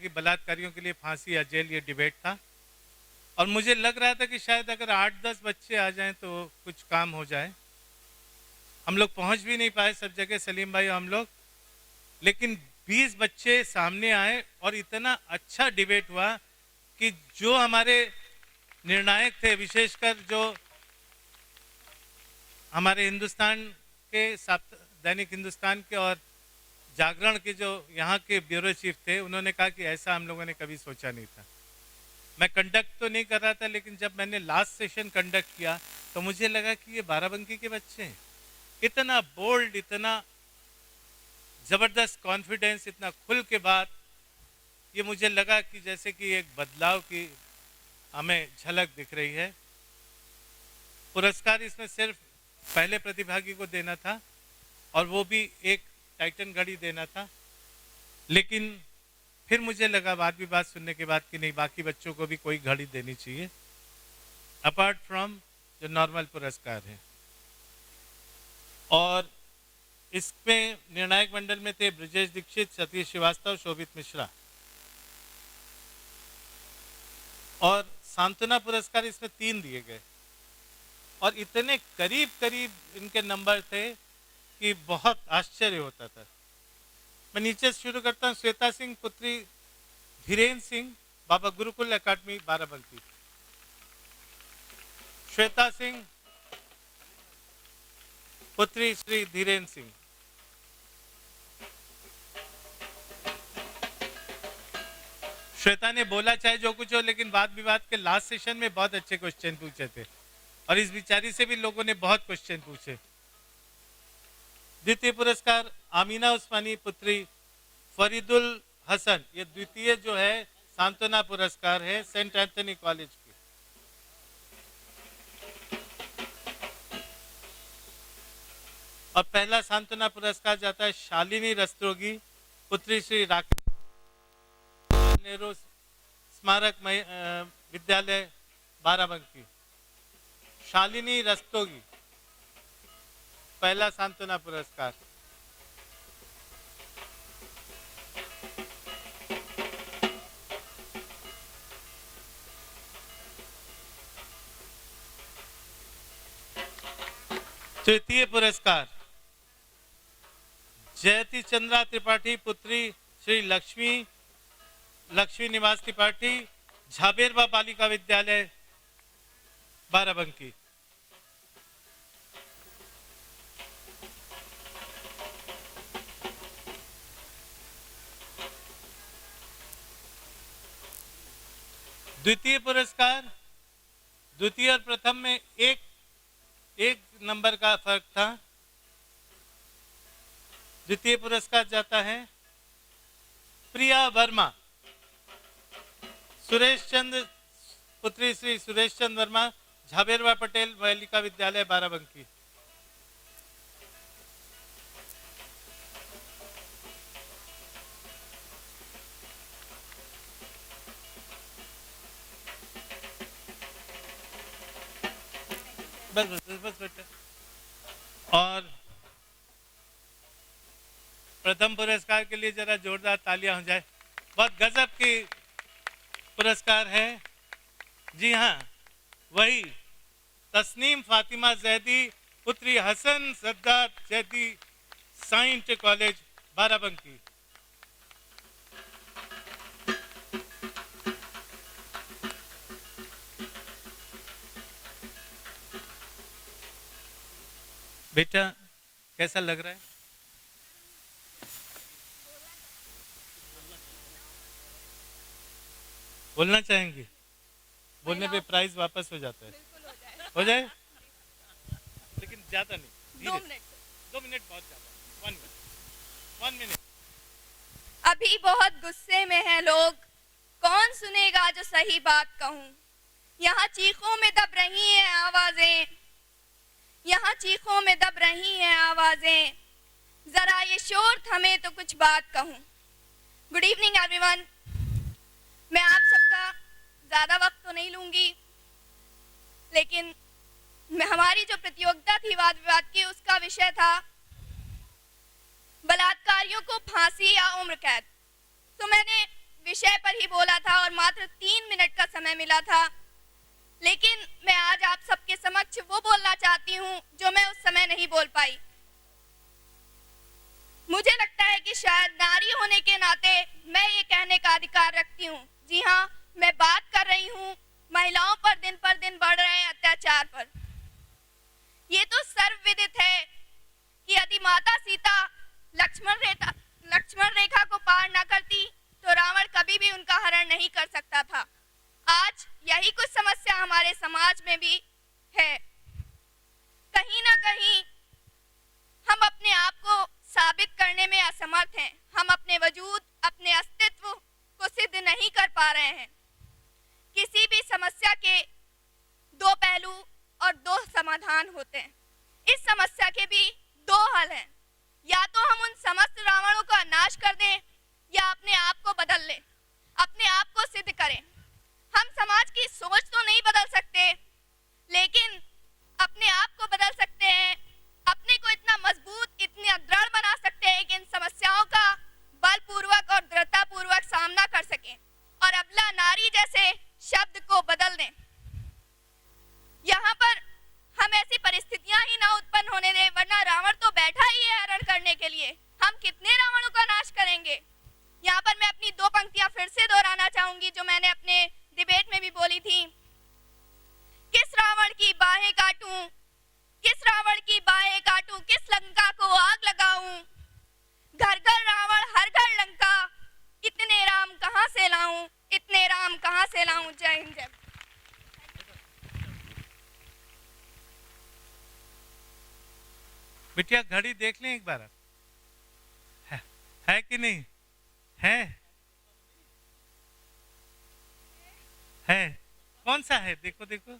कि बलात्कारियों के लिए फांसी या जेल, ये डिबेट था और मुझे लग रहा था कि शायद अगर 8-10 बच्चे आ जाएं तो कुछ काम हो जाए। हम लोग पहुंच भी नहीं पाए सब जगह, सलीम भाई हम लोग, लेकिन 20 बच्चे सामने आए और इतना अच्छा डिबेट हुआ कि जो हमारे निर्णायक थे, विशेषकर जो हमारे हिंदुस्तान के दैनिक हिंदुस्तान के और जागरण के जो यहाँ के ब्यूरो चीफ थे, उन्होंने कहा कि ऐसा हम लोगों ने कभी सोचा नहीं था। मैं कंडक्ट तो नहीं कर रहा था, लेकिन जब मैंने लास्ट सेशन कंडक्ट किया तो मुझे लगा कि ये बाराबंकी के बच्चे हैं। इतना बोल्ड, इतना जबरदस्त कॉन्फिडेंस, इतना खुल के बात, ये मुझे लगा कि जैसे कि एक बदलाव की हमें झलक दिख रही है। पुरस्कार इसमें सिर्फ पहले प्रतिभागी को देना था और वो भी एक टाइटन घड़ी देना था, लेकिन फिर मुझे लगा बात विवाद सुनने के बाद कि नहीं, बाकी बच्चों को भी कोई घड़ी देनी चाहिए अपार्ट फ्रॉम जो नॉर्मल पुरस्कार है। और इसमें निर्णायक मंडल में थे ब्रजेश दीक्षित, सतीश श्रीवास्तव, शोभित मिश्रा। और सांत्वना पुरस्कार इसमें 3 दिए गए और इतने करीब करीब इनके नंबर थे कि बहुत आश्चर्य होता था। मैं नीचे से शुरू करता हूँ। श्वेता सिंह पुत्री धीरेन्द्र सिंह, बाबा गुरुकुल अकादमी बाराबंकी। श्वेता सिंह पुत्री श्री धीरेन्द्र सिंह। श्वेता ने बोला चाहे जो कुछ हो, लेकिन वाद विवाद के लास्ट सेशन में बहुत अच्छे क्वेश्चन पूछे थे और इस बिचारी से भी लोगों ने बहुत क्वेश्चन पूछे। द्वितीय पुरस्कार आमीना उस्मानी पुत्री फरीदुल हसन, ये द्वितीय जो है सांत्वना पुरस्कार है सेंट एंथनी कॉलेज की। और पहला सांत्वना पुरस्कार जाता है शालिनी रस्तोगी पुत्री श्री राकेश नेहरू स्मारक विद्यालय बाराबंकी। शालिनी रस्तोगी, पहला सांत्वना पुरस्कार। तृतीय पुरस्कार जयती चंद्रा त्रिपाठी पुत्री श्री लक्ष्मी निवास त्रिपाठी, झाबेरबा बालिका विद्यालय बाराबंकी। द्वितीय पुरस्कार, द्वितीय और प्रथम में एक नंबर का फर्क था। द्वितीय पुरस्कार जाता है प्रिया वर्मा, सुरेश चंद्र पुत्री श्री सुरेश चंद्र वर्मा, झाबेरबा पटेल बालिका विद्यालय बाराबंकी। बस बेटा। और प्रथम पुरस्कार के लिए जरा जोरदार तालियां हो जाए। बहुत गजब की पुरस्कार है। जी हाँ, वही तस्नीम फातिमा जैदी पुत्री हसन सद्दात जैदी साइंट कॉलेज बाराबंकी। बेटा कैसा लग रहा है? बोलना चाहेंगे? बोलने पे प्राइज वापस हो जाता है। हो जाए, लेकिन ज्यादा नहीं। 2 मिनट। 2 मिनट बहुत ज्यादा। 1 मिनट। अभी बहुत गुस्से में हैं लोग, कौन सुनेगा जो सही बात कहूँ। यहाँ चीखों में दब रही हैं आवाजें, यहाँ चीखों में दब रही हैं आवाजें, जरा ये शोर थमे तो कुछ बात कहूँ। Good evening everyone. मैं आप सबका ज़्यादा वक्त तो नहीं लूँगी, लेकिन हमारी जो प्रतियोगिता थी वाद विवाद की, उसका विषय था बलात्कारियों को फांसी या उम्र कैद। तो मैंने विषय पर ही बोला था और मात्र 3 मिनट का समय मिला था, लेकिन मैं आज आप सबके समक्ष वो बोलना चाहती हूँ जो मैं उस समय नहीं बोल पाई। मुझे लगता है कि शायद नारी होने के नाते मैं ये कहने का अधिकार रखती हूँ। जी हाँ, मैं बात कर रही हूँ महिलाओं पर दिन बढ़ रहे अत्याचार पर। ये तो सर्वविदित है कि यदि माता सीता लक्ष्मण रेखा को पार न करती तो रावण कभी भी उनका हरण नहीं कर सकता था। आज यही कुछ समस्या हमारे समाज में भी है। कहीं ना कहीं हम अपने आप को साबित करने में असमर्थ हैं। हम अपने वजूद, अपने अस्तित्व को सिद्ध नहीं कर पा रहे हैं। किसी भी समस्या के 2 पहलू और 2 समाधान होते हैं। इस समस्या के भी 2 हल हैं। या तो हम उन समस्त रावणों का नाश कर दें या अपने आप को बदल लें, अपने आप को सिद्ध करें। हम समाज की सोच तो नहीं बदल सकते, लेकिन अपने आप को बदल सकते हैं। अपने को इतना मजबूत, इतना दृढ़ बना सकते हैं कि इन समस्याओं का बलपूर्वक और दृढ़तापूर्वक सामना कर सकें और अबला नारी जैसे शब्द को बदल दें। यहाँ पर हम ऐसी परिस्थितियां ही ना उत्पन्न होने दें, वरना रावण तो बैठा ही है हरण करने के लिए। हम कितने रावणों का नाश करेंगे? यहाँ पर मैं अपनी 2 पंक्तियां फिर से दोहराना चाहूंगी जो मैंने अपने डिबेट में भी बोली थी। किस रावण की बाहें काटूं, किस रावण की बाहें काटूं, किस लंका को आग लगाऊं, घर घर रावण हर घर लंका, इतने राम कहां से लाऊं, इतने राम कहां से लाऊं। जय हिंद, जय। बिटिया घड़ी देख लें एक बार आप। है कि नहीं? है कौन सा है? देखो देखो।